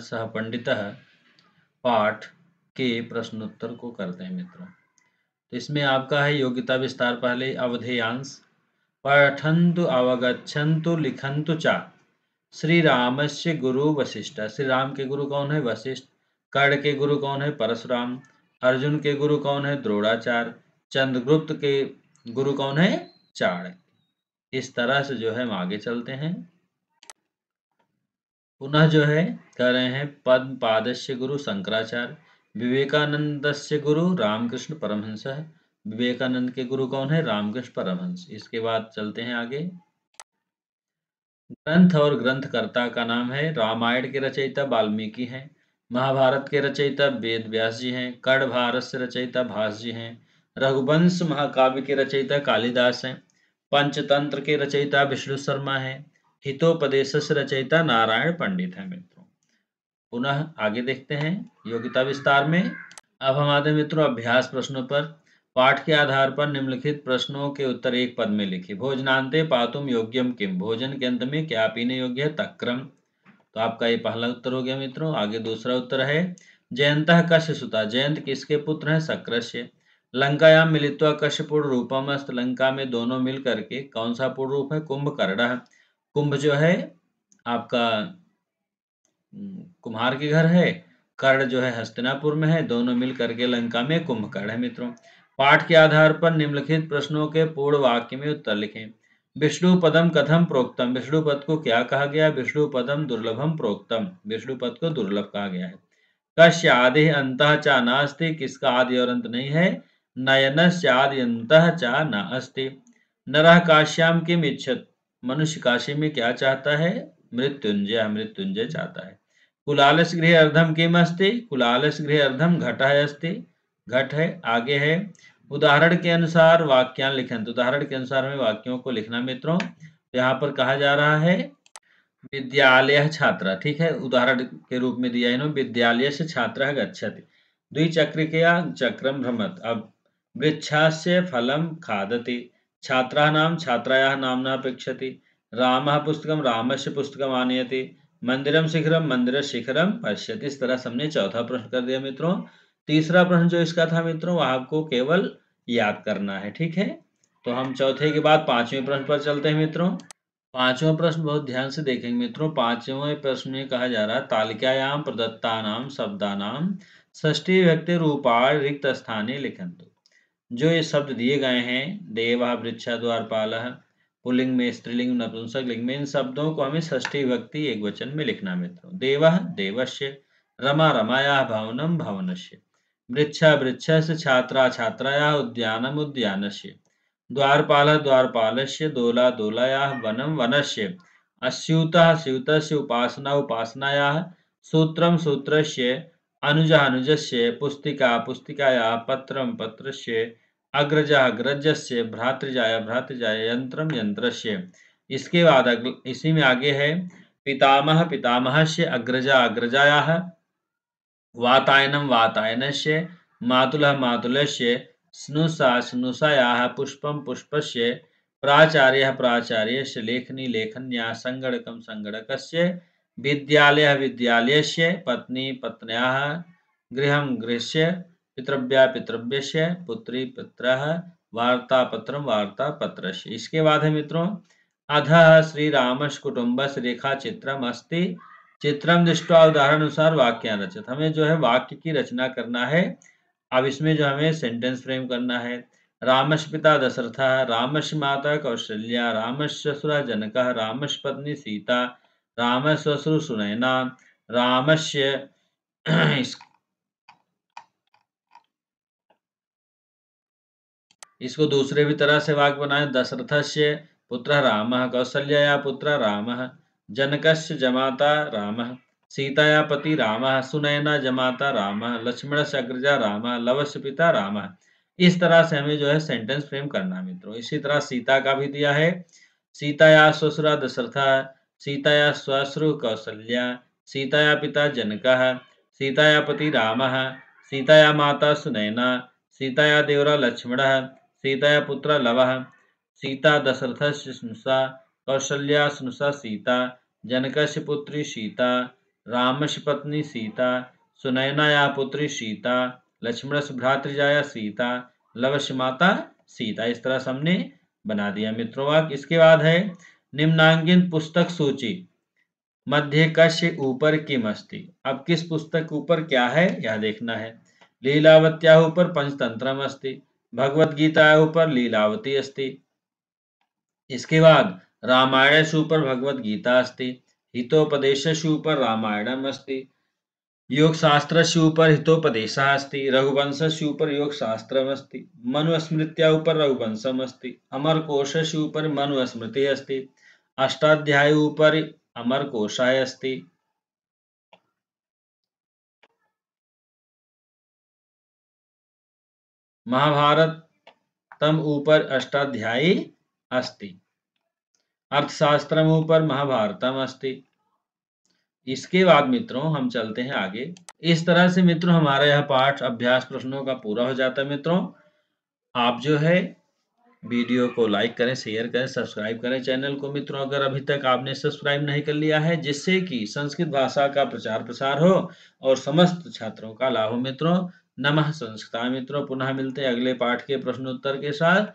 सह पंडितः पाठ के प्रश्नोत्तर को करते हैं मित्रों। तो इसमें आपका है योग्यता विस्तार, पहले अवधेयांश। पठन्तु अवगच्छन्तु लिखन्तु च श्री रामस्य गुरु वशिष्ठ। श्री राम के गुरु कौन है? वशिष्ठ। कर्ण के गुरु कौन है? परशुराम। अर्जुन के गुरु कौन है? द्रोणाचार्य। चंद्रगुप्त के गुरु कौन है? चाणक्य। इस तरह से जो है हम आगे चलते हैं। पुनः जो है कह रहे हैं पद्म पादस्य गुरु शंकराचार्य, विवेकानंदस्य गुरु रामकृष्ण परमहंस। विवेकानंद के गुरु कौन है? रामकृष्ण परमहंस। इसके बाद चलते हैं आगे। ग्रंथ और ग्रंथकर्ता का नाम है। रामायण के रचयिता वाल्मीकि हैं। महाभारत के रचयिता वेद व्यास जी हैं। कर्ण भारत से रचयिता भास जी हैं। रघुवंश महाकाव्य के रचयिता कालिदास हैं। पंचतंत्र के रचयिता विष्णु शर्मा हैं। हितोपदेश से रचयिता नारायण पंडित हैं मित्रों। पुनः आगे देखते हैं योग्यता विस्तार में। अब हम आते हैं मित्रों अभ्यास प्रश्नों पर। पाठ के आधार पर निम्नलिखित प्रश्नों के उत्तर एक पद में लिखिए। भोजनांते पातुम योग्यम किम। भोजन के अंत में क्या पीने योग्य है? तक्रम। तो आपका ये पहला उत्तर हो गया मित्रों। आगे दूसरा उत्तर है जयंतः कस्य सुता। जयंत किसके पुत्र हैं? शक्रस्य। लंकायाम मिलित्वा कस्य पूर्ण रूपम अस्त। लंका में दोनों मिल करके कौन सा पूर्ण रूप है? कुंभकर्ण। कुंभ जो है आपका कुम्हार के घर है, कर्ण जो है हस्तिनापुर में है, दोनों मिल करके लंका में कुंभकर्ण है मित्रों। पाठ के आधार पर निम्नलिखित प्रश्नों के पूर्ण वाक्य में उत्तर लिखें। विष्णु पदम कथम प्रोक्तम। विष्णु पद को क्या कहा गया? विष्णु पदम दुर्लभम प्रोक्तम। विष्णु पद को दुर्लभ कहा गया है। कस्य आदि अंतः च नास्ति। किसका आदि और अंत नहीं है? नयनस्य आदि अंतः च न अस्ति। नरः काश्याम किम इच्छत। मनुष्य काशी में क्या चाहता है? मृत्युंजय। मृत्युंजय चाहता है। कुलालस्य गृहे अर्धम किम अस्ति। कुलालस्य गृहे अर्धम घटः अस्ति। घट है। आगे है उदाहरण के अनुसार वाक्यान लिखन। तो उदाहरण के अनुसार हमें वाक्यों को लिखना मित्रों। तो यहाँ पर कहा जा रहा है विद्यालय छात्र। ठीक है, उदाहरण के रूप में दिया इन्होंने विद्यालय से छात्र गच्छति। द्विचक्रिकया चक्रम भ्रमत। अब वृक्षास्य फलम खादति। छात्राणाम छात्रायाः नाम्ना अपेक्षति। रामः पुस्तकम रामस्य पुस्तकम आनयति। मंदिरम शिखरम मंदिर शिखरम पश्यति। इस तरह से हमने चौथा प्रश्न कर दिया मित्रों। तीसरा प्रश्न जो इसका था मित्रों वह आपको केवल याद करना है। ठीक है, तो हम चौथे के बाद पांचवें प्रश्न पर चलते हैं मित्रों। पांचवा प्रश्न बहुत ध्यान से देखेंगे मित्रों। पांचवें प्रश्न में कहा जा रहा है तालिकायाम प्रदत्तानाम शब्दानाम षष्ठी विभक्ति रूपाण रिक्त स्थाने लिखन्तु। जो ये शब्द दिए गए हैं देवः वृक्षः द्वारपालः, पुल्लिंग में स्त्रीलिंग नपुंसक लिंग में, इन शब्दों को हमें षष्ठी विभक्ति एक वचन में लिखना मित्रों। देवः देवस्य, रमा रमायाः, भवनम भवनस्य, वृक्षः वृक्षस्य, छात्रा छात्रायाः, उद्यानम उद्यानस्य, द्वारपालः द्वारपालस्य, दोला दोलायाः, वनम वनस्य, अस्यूतः स्यूतस्य, उपासना उपासनायाः, सूत्रम सूत्रस्य, अनुजः अनुजस्य, पुस्तिका पुस्तिकायाः, पत्रम पत्रस्य, अग्रजः अग्रजस्य, भ्रातृजाय भ्रातृजाय, यंत्रम यंत्रस्य। इसके बाद इसी में आगे है पितामह पितामहस्य, अग्रजा अग्रजायाः, वातायनम वातायनस्य, मातुलः मातुलस्य, स्नुषा स्नुषायाः, पुष्पम पुष्पस्य, प्राचार्यः प्राचार्यस्य, लेखनी लेखन्याः, संगणकम संगणकस्य, विद्यालयः विद्यालयस्य, पत्नी पत्न्याः, गृहं गृहस्य, पितृव्या पितृव्यस्य, पुत्री पुत्रः, वार्तापत्रम वार्तापत्रस्य। इसके बाद है मित्रों अधः श्री रामस्य कुटुम्बस्य रेखाचित्रम अस्ति। चित्रम दृष्ट्वा उदाहरण अनुसार वाक्यान रचित। हमें जो है वाक्य की रचना करना है। अब इसमें जो हमें सेंटेंस फ्रेम करना है। रामस्य पिता दशरथः, रामस्य माता कौशल्या, रामस्य ससुरः जनकः, रामस्य पत्नी सीता, रामस्य श्वशुर सुनैना, रामस्य इसको दूसरे भी तरह से वाक्य बनाए। दशरथस्य पुत्रः रामः, कौसल्याया पुत्रः रामः, जनकस्य जमाता रामः, सीताया पति रामः, सुनैना जमाता रामः, लक्ष्मणस्य अग्रजा रामः, लवस्य पिता रामः। इस तरह से हमें जो है सेंटेंस फ्रेम करना है मित्रों। इसी तरह सीता का भी दिया है। सीताया श्वशुरा दशरथः, सीताया श्वश्रु कौसल्या, सीताया पिता जनकः, सीताया पति रामः, सीताया माता सुनैना, सीताया देवरा लक्ष्मणः, सीताया पुत्र लवः, सीता दशरथस्य स्नुषा, कौसल्या स्नुषा सीता, जनकस्य पुत्री सीता, रामस्य पत्नी सीता, सुनयनाया पुत्री सीता, लक्ष्मणस्य भ्रातृजाया सीता, लवस्य माता सीता। इस तरह से हमने बना दिया मित्रों वाक्य। इसके बाद है निम्नांकित पुस्तक सूची मध्य कस्य ऊपर किम अस्ति। अब किस पुस्तक के ऊपर क्या है यह देखना है। लीलावत्या ऊपर पंचतंत्रम अस्ति, भगवत गीता ऊपर लीलावती अस्ति। इसके बाद रामायणस्य ऊपर भगवत गीता अस्ति, हितोपदेशस्य ऊपर रामायणम अस्ति, योगशास्त्रस्य ऊपर हितोपदेशः अस्ति, रघुवंशस्य ऊपर योगशास्त्रम् अस्ति, मनुस्मृत्या ऊपर रघुवंशम् अस्ति, अमरकोशस्य ऊपर मनुस्मृतिः अस्ति, अष्टाध्यायी ऊपर अमरकोशः अस्ति। महाभारतम ऊपर अष्टाध्यायी अस्ति, अर्थशास्त्रम ऊपर महाभारतम अस्ति। इसके बाद मित्रों हम चलते हैं आगे। इस तरह से मित्रों हमारा यह पाठ अभ्यास प्रश्नों का पूरा हो जाता है। मित्रों आप जो है वीडियो को लाइक करें, शेयर करें, सब्सक्राइब करें चैनल को। मित्रों अगर अभी तक आपने सब्सक्राइब नहीं कर लिया है, जिससे कि संस्कृत भाषा का प्रचार प्रसार हो और समस्त छात्रों का लाभ हो। मित्रों नमः संस्कृताय। मित्रों पुनः मिलते हैं अगले पाठ के प्रश्नोत्तर के साथ।